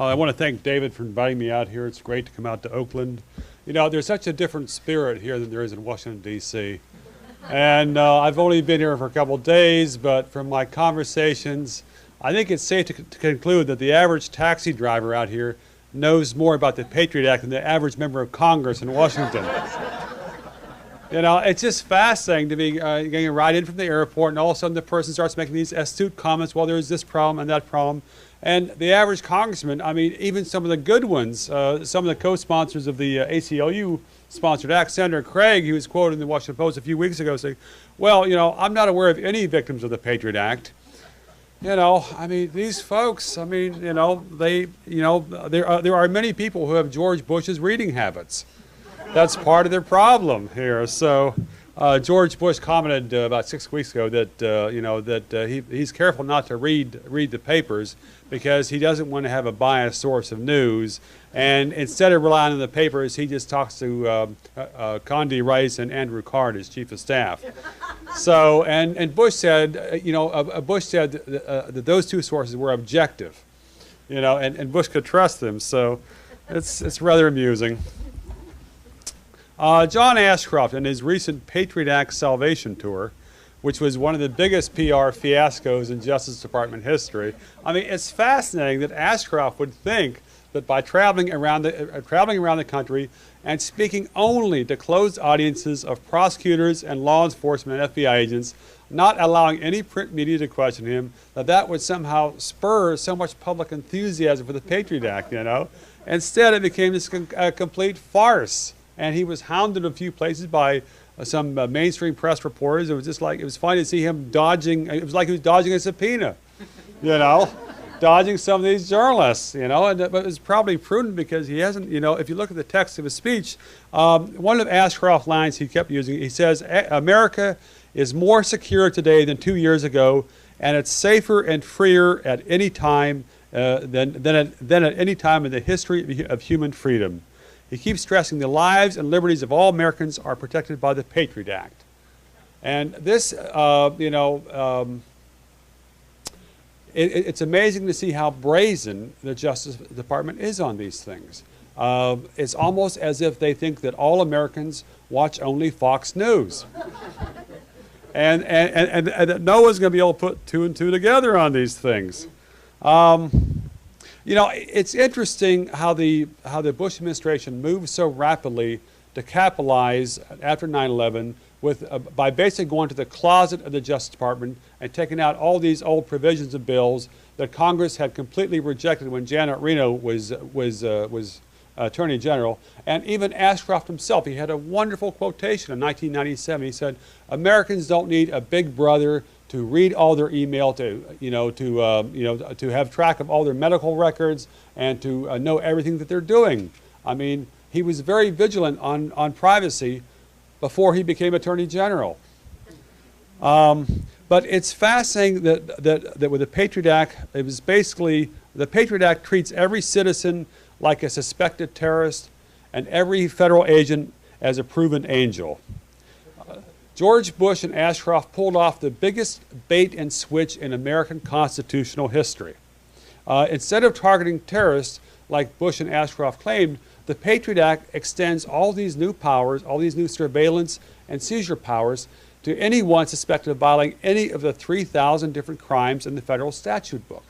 I want to thank David for inviting me out here. It's great to come out to Oakland. You know, there's such a different spirit here than there is in Washington, D.C. And I've only been here for a couple of days, but from my conversations, I think it's safe to conclude that the average taxi driver out here knows more about the Patriot Act than the average member of Congress in Washington. You know, it's just fascinating to be getting a ride in from the airport, and all of a sudden the person starts making these astute comments, well, there's this problem and that problem. And the average congressman, I mean, even some of the good ones, some of the co-sponsors of the ACLU-sponsored act, Senator Craig, he was quoted in the Washington Post a few weeks ago saying, well, you know, I'm not aware of any victims of the Patriot Act. You know, I mean, these folks, I mean, you know, there are many people who have George Bush's reading habits. That's part of their problem here. So George Bush commented about 6 weeks ago that you know, that he's careful not to read the papers because he doesn't want to have a biased source of news. And instead of relying on the papers, he just talks to Condi Rice and Andrew Card, his chief of staff. So and Bush said, you know, Bush said that those two sources were objective, you know, and Bush could trust them. So it's rather amusing. John Ashcroft, in his recent Patriot Act Salvation Tour, which was one of the biggest PR fiascos in Justice Department history, I mean, it's fascinating that Ashcroft would think that by traveling around the country and speaking only to closed audiences of prosecutors and law enforcement and FBI agents, not allowing any print media to question him, that would somehow spur so much public enthusiasm for the Patriot Act, you know. Instead, it became this complete farce. And he was hounded in a few places by some mainstream press reporters. It was just like, it was funny to see him dodging, it was like he was dodging a subpoena, you know, dodging some of these journalists, you know, but it was probably prudent because he hasn't, you know, if you look at the text of his speech, one of Ashcroft's lines he kept using, he says, America is more secure today than 2 years ago, and it's safer and freer at any time than at any time in the history of human freedom. He keeps stressing the lives and liberties of all Americans are protected by the Patriot Act. And this, you know, it's amazing to see how brazen the Justice Department is on these things. It's almost as if they think that all Americans watch only Fox News. and that no one's going to be able to put two and two together on these things. You know, it's interesting how the Bush administration moved so rapidly to capitalize after 9/11 by basically going to the closet of the Justice Department and taking out all these old provisions of bills that Congress had completely rejected when Janet Reno was Attorney General. And even Ashcroft himself, he had a wonderful quotation in 1997. He said, "Americans don't need a big brother to read all their email, to have track of all their medical records, and to know everything that they're doing." I mean, he was very vigilant on privacy before he became Attorney General. But it's fascinating that with the Patriot Act, it was basically the Patriot Act treats every citizen like a suspected terrorist and every federal agent as a proven angel. George Bush and Ashcroft pulled off the biggest bait and switch in American constitutional history. Instead of targeting terrorists like Bush and Ashcroft claimed, the Patriot Act extends all these new powers, all these new surveillance and seizure powers to anyone suspected of violating any of the 3,000 different crimes in the federal statute book.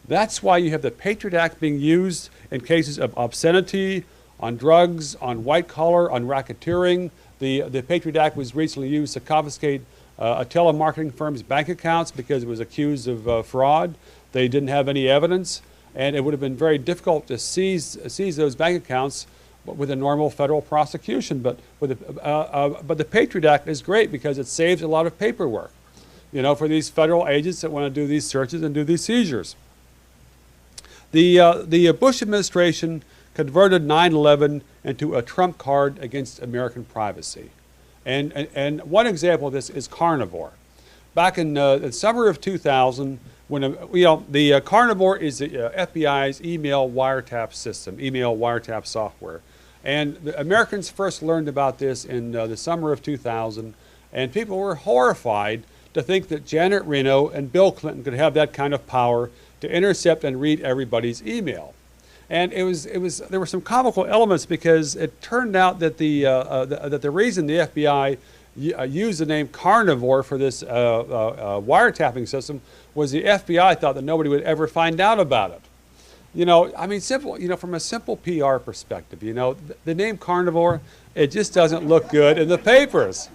That's why you have the Patriot Act being used in cases of obscenity, on drugs, on white collar, on racketeering. The Patriot Act was recently used to confiscate a telemarketing firm's bank accounts because it was accused of fraud. They didn't have any evidence, and it would have been very difficult to seize those bank accounts with a normal federal prosecution. But the Patriot Act is great because it saves a lot of paperwork, you know, for these federal agents that want to do these searches and do these seizures. The Bush administration converted 9/11 into a trump card against American privacy. And one example of this is Carnivore. Back in the summer of 2000, when the Carnivore is the FBI's email wiretap system, email wiretap software. And the Americans first learned about this in the summer of 2000, and people were horrified to think that Janet Reno and Bill Clinton could have that kind of power to intercept and read everybody's email. And there were some comical elements because it turned out that the reason the FBI used the name carnivore for this wiretapping system was the FBI thought that nobody would ever find out about it. I mean, simple. From a simple PR perspective, the name carnivore, it just doesn't look good in the papers.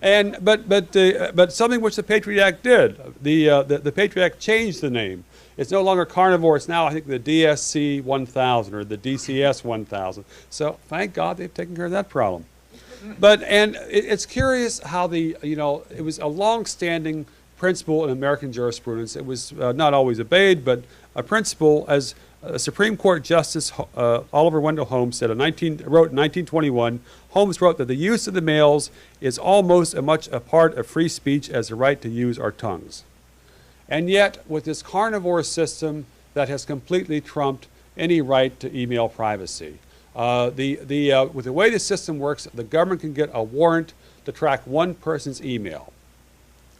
And but something which the Patriot Act did, the Patriot Act changed the name. It's no longer carnivore. It's now, I think, the DSC 1000 or the DCS 1000. So thank God they've taken care of that problem. It's curious how it was a long-standing principle in American jurisprudence. It was not always obeyed, but a principle, as Supreme Court Justice Oliver Wendell Holmes wrote in 1921. Holmes wrote that the use of the mails is almost as much a part of free speech as the right to use our tongues. And yet, with this carnivore system, that has completely trumped any right to email privacy. With the way the system works, the government can get a warrant to track one person's email.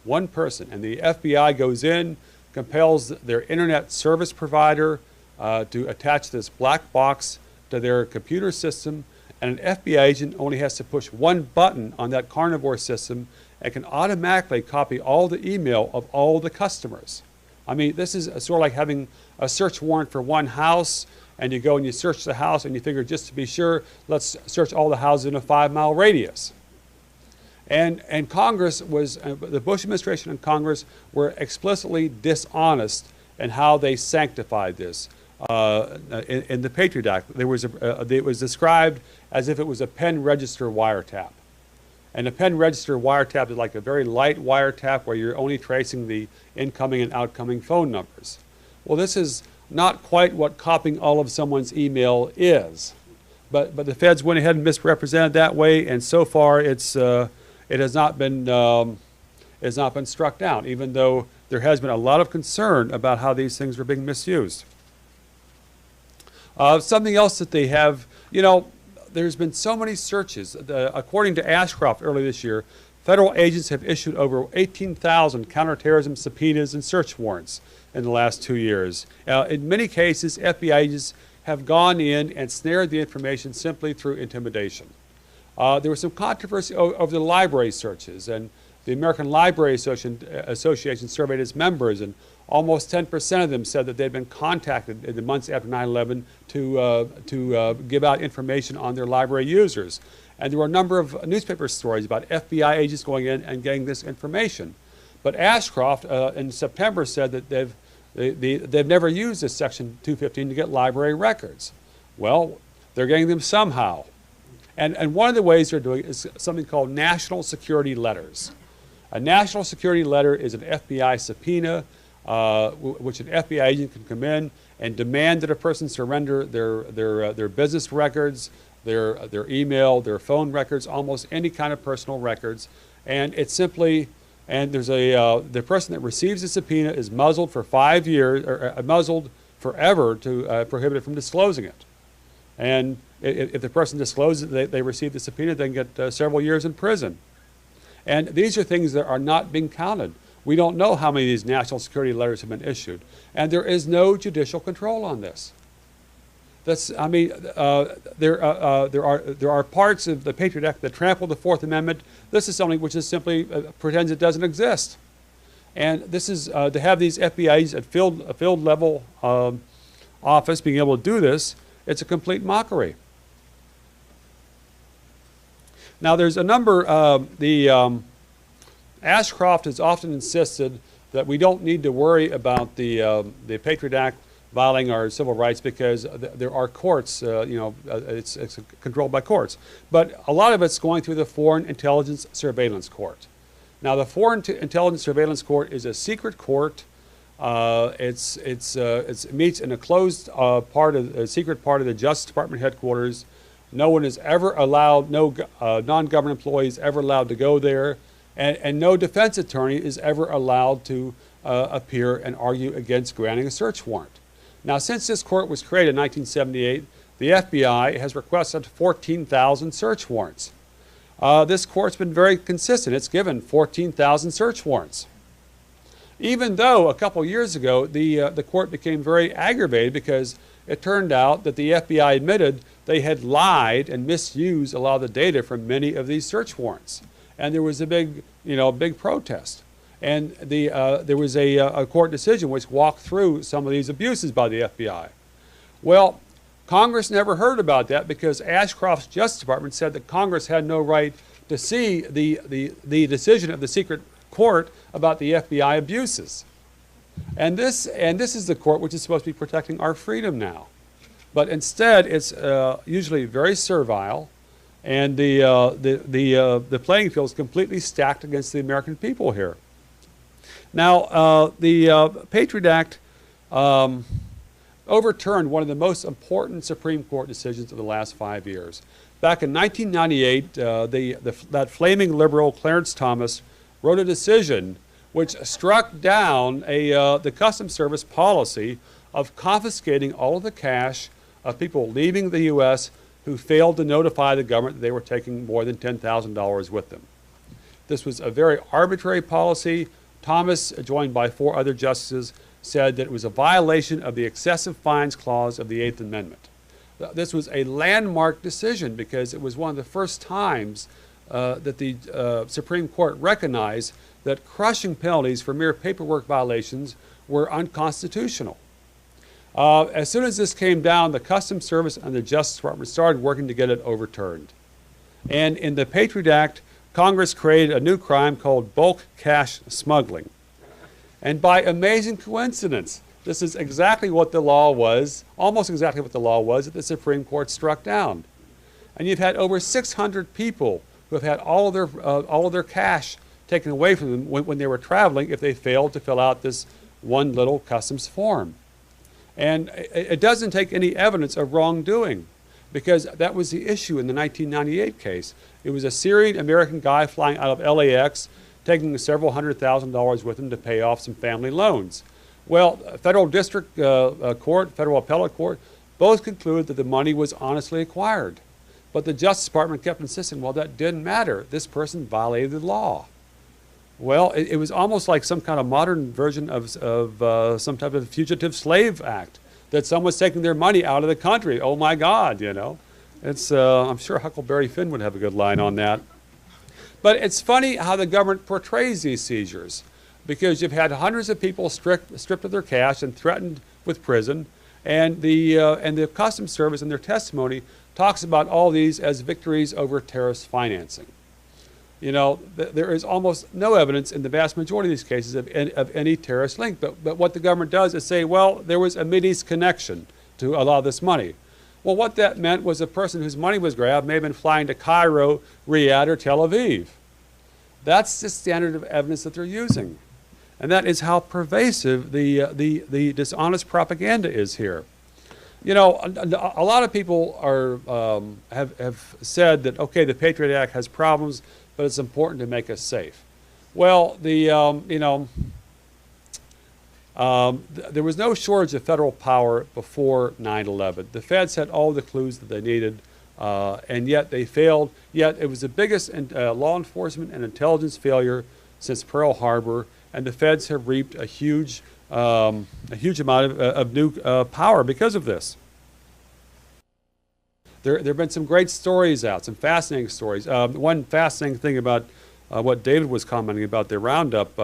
One person. And the FBI goes in, compels their internet service provider to attach this black box to their computer system, and an FBI agent only has to push one button on that carnivore system and can automatically copy all the email of all the customers. I mean, this is sort of like having a search warrant for one house, and you go and you search the house and you figure, just to be sure, let's search all the houses in a 5-mile radius. And Congress the Bush administration and Congress were explicitly dishonest in how they sanctified this. In the Patriot Act, it was described as if it was a pen register wiretap. And a pen register wiretap is like a very light wiretap where you're only tracing the incoming and outgoing phone numbers. Well, this is not quite what copying all of someone's email is. But the feds went ahead and misrepresented that way, and so far it has not been struck down, even though there has been a lot of concern about how these things are being misused. Something else that they have, there's been so many searches. According to Ashcroft earlier this year, federal agents have issued over 18,000 counterterrorism subpoenas and search warrants in the last 2 years. In many cases, FBI agents have gone in and snared the information simply through intimidation. There was some controversy over the library searches, and the American Library Association surveyed its members, and almost 10% of them said that they'd been contacted in the months after 9/11 to give out information on their library users. And there were a number of newspaper stories about FBI agents going in and getting this information. But Ashcroft in September said that they've never used this Section 215 to get library records. Well, they're getting them somehow. And one of the ways they're doing it is something called national security letters. A national security letter is an FBI subpoena, which an FBI agent can come in and demand that a person surrender their business records, their email, their phone records, almost any kind of personal records. And it's simply, and there's the person that receives the subpoena is muzzled for 5 years, or muzzled forever to prohibit it from disclosing it. And if the person discloses they receive the subpoena, they can get several years in prison. And these are things that are not being counted. We don't know how many of these national security letters have been issued. And there is no judicial control on this. There are parts of the Patriot Act that trample the Fourth Amendment. This is something which is simply pretends it doesn't exist. And this is to have these FBI's at field level office being able to do this, it's a complete mockery. Now, there's a number, Ashcroft has often insisted that we don't need to worry about the Patriot Act violating our civil rights because there are courts, it's controlled by courts. But a lot of it's going through the Foreign Intelligence Surveillance Court. Now, the Foreign Intelligence Surveillance Court is a secret court. It meets in a closed secret part of the Justice Department headquarters. No one is ever allowed, no non-government employee is ever allowed to go there, and no defense attorney is ever allowed to appear and argue against granting a search warrant. Now, since this court was created in 1978, the FBI has requested 14,000 search warrants. This court's been very consistent. It's given 14,000 search warrants. Even though a couple years ago the court became very aggravated because it turned out that the FBI admitted they had lied and misused a lot of the data from many of these search warrants. And there was a big, big protest. And there was a court decision which walked through some of these abuses by the FBI. Well, Congress never heard about that because Ashcroft's Justice Department said that Congress had no right to see the decision of the secret court about the FBI abuses. And this is the court which is supposed to be protecting our freedom now. But instead, it's usually very servile, and the playing field is completely stacked against the American people here. Now, the Patriot Act overturned one of the most important Supreme Court decisions of the last 5 years. Back in 1998, that flaming liberal Clarence Thomas wrote a decision which struck down the Customs Service policy of confiscating all of the cash of people leaving the U.S. who failed to notify the government that they were taking more than $10,000 with them. This was a very arbitrary policy. Thomas, joined by 4 other justices, said that it was a violation of the excessive fines clause of the 8th Amendment. This was a landmark decision because it was one of the first times that the Supreme Court recognized that crushing penalties for mere paperwork violations were unconstitutional. As soon as this came down, the Customs Service and the Justice Department started working to get it overturned. And in the Patriot Act, Congress created a new crime called bulk cash smuggling. And by amazing coincidence, this is exactly what the law was, almost exactly what the law was that the Supreme Court struck down. And you've had over 600 people who have had all of their cash taken away from them when they were traveling if they failed to fill out this one little customs form. And it doesn't take any evidence of wrongdoing because that was the issue in the 1998 case. It was a Syrian American guy flying out of LAX taking several $100,000 with him to pay off some family loans. Well, federal district court, federal appellate court, both concluded that the money was honestly acquired. But the Justice Department kept insisting, well, that didn't matter. This person violated the law. Well, it was almost like some kind of modern version of some type of fugitive slave act, that someone's taking their money out of the country. Oh my God, It's, I'm sure Huckleberry Finn would have a good line on that. But it's funny how the government portrays these seizures, because you've had hundreds of people stripped of their cash and threatened with prison, and the Customs Service in their testimony talks about all these as victories over terrorist financing. There is almost no evidence in the vast majority of these cases of any terrorist link, but what the government does is say, well, there was a Mideast connection to a lot of this money. Well, what that meant was a person whose money was grabbed may have been flying to Cairo, Riyadh, or Tel Aviv. That's the standard of evidence that they're using. And that is how pervasive the dishonest propaganda is here. A lot of people have said that, okay, the Patriot Act has problems, but it's important to make us safe. Well, there was no shortage of federal power before 9/11. The feds had all the clues that they needed, and yet they failed. Yet it was the biggest law enforcement and intelligence failure since Pearl Harbor, and the feds have reaped a huge amount of new power because of this. There have been some great stories out, some fascinating stories. One fascinating thing about what David was commenting about the roundup,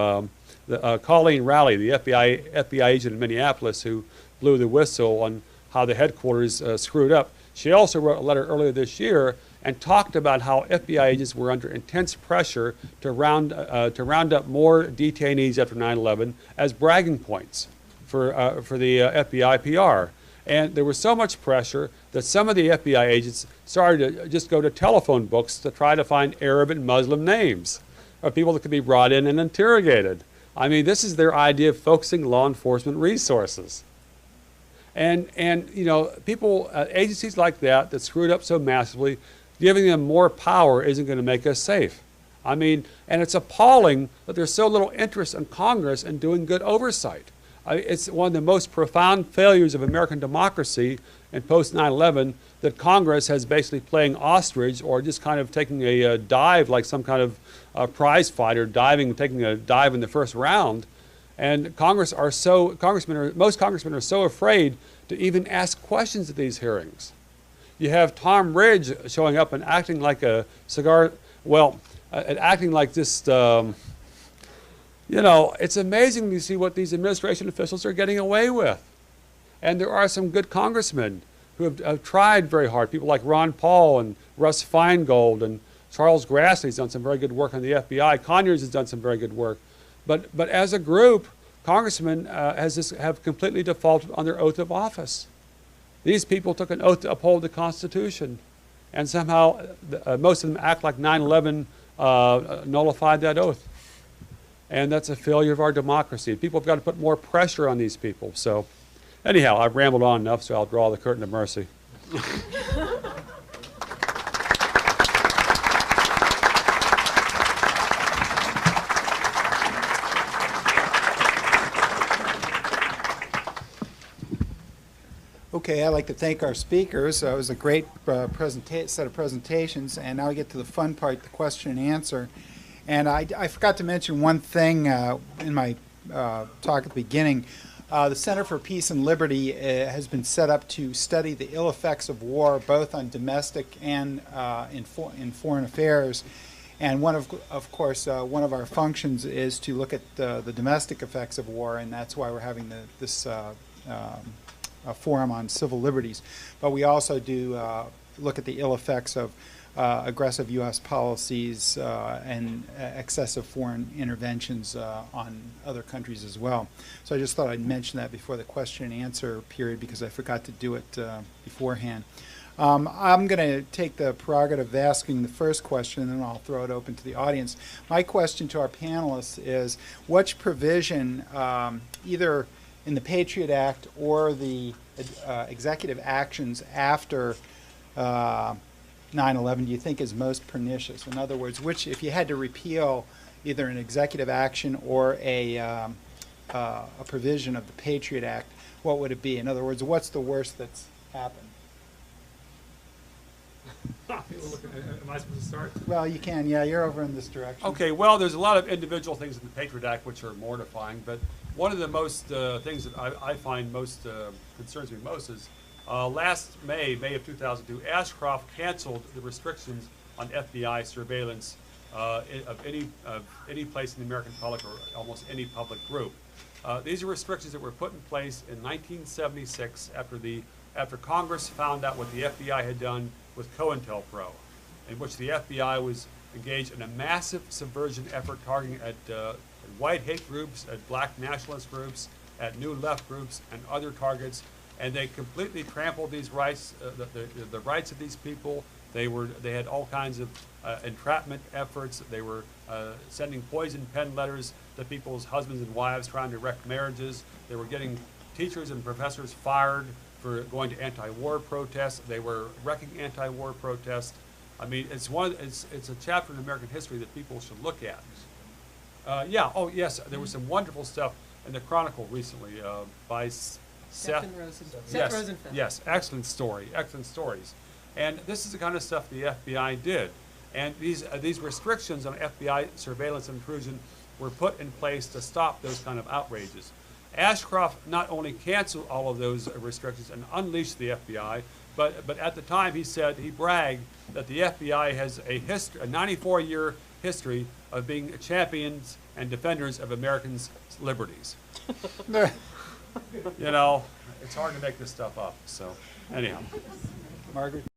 Colleen Rowley, the FBI agent in Minneapolis who blew the whistle on how the headquarters screwed up. She also wrote a letter earlier this year and talked about how FBI agents were under intense pressure to round up more detainees after 9/11 as bragging points for the FBI PR. And there was so much pressure that some of the FBI agents started to just go to telephone books to try to find Arab and Muslim names of people that could be brought in and interrogated. I mean, this is their idea of focusing law enforcement resources. And people, agencies like that screwed up so massively, giving them more power isn't going to make us safe. I mean, and it's appalling that there's so little interest in Congress in doing good oversight. It's one of the most profound failures of American democracy in post 9/11 that Congress has basically playing ostrich or just kind of taking a dive like some kind of prize fighter taking a dive in the first round. And most congressmen are so afraid to even ask questions at these hearings. You have Tom Ridge showing up and acting like a cigar, acting like this, it's amazing to see what these administration officials are getting away with. And there are some good congressmen who have tried very hard, people like Ron Paul and Russ Feingold and Charles Grassley's done some very good work on the FBI. Conyers has done some very good work. But as a group, congressmen have completely defaulted on their oath of office. These people took an oath to uphold the Constitution, and somehow most of them act like 9/11 nullified that oath. And that's a failure of our democracy. People have got to put more pressure on these people. So anyhow, I've rambled on enough, so I'll draw the curtain of mercy. Okay, I'd like to thank our speakers. It was a great set of presentations, and now we get to the fun part, the question and answer. And I forgot to mention one thing in my talk at the beginning. The Center for Peace and Liberty has been set up to study the ill effects of war, both on domestic and in foreign affairs. And one of our functions is to look at the domestic effects of war, and that's why we're having this forum on civil liberties. But we also do look at the ill effects of aggressive U.S. policies and excessive foreign interventions on other countries as well. So I just thought I'd mention that before the question and answer period, because I forgot to do it beforehand. I'm going to take the prerogative of asking the first question, and then I'll throw it open to the audience. My question to our panelists is, which provision, either in the Patriot Act or the executive actions after 9/11 do you think is most pernicious? In other words, if you had to repeal either an executive action or a provision of the Patriot Act, what would it be? In other words, what's the worst that's happened? Am I supposed to start? Well, you can. Yeah, you're over in this direction. Okay, well, there's a lot of individual things in the Patriot Act which are mortifying, but one of the most things that I find most concerns me most is last May of 2002, Ashcroft canceled the restrictions on FBI surveillance of any place in the American public or almost any public group. These are restrictions that were put in place in 1976 after Congress found out what the FBI had done with COINTELPRO, in which the FBI was engaged in a massive subversion effort targeting at white hate groups, at black nationalist groups, at new left groups, and other targets. And they completely trampled these rights, the rights of these people. They had all kinds of entrapment efforts. They were sending poison pen letters to people's husbands and wives trying to wreck marriages. They were getting teachers and professors fired for going to anti-war protests. They were wrecking anti-war protests. I mean, it's a chapter in American history that people should look at. There was some wonderful stuff in the Chronicle recently by Seth Rosenfeld. Yes, excellent stories. And this is the kind of stuff the FBI did. And these restrictions on FBI surveillance and intrusion were put in place to stop those kind of outrages. Ashcroft not only canceled all of those restrictions and unleashed the FBI, but at the time he bragged that the FBI has a 94-year history of being champions and defenders of Americans' liberties. You know, it's hard to make this stuff up. So anyhow. Margaret?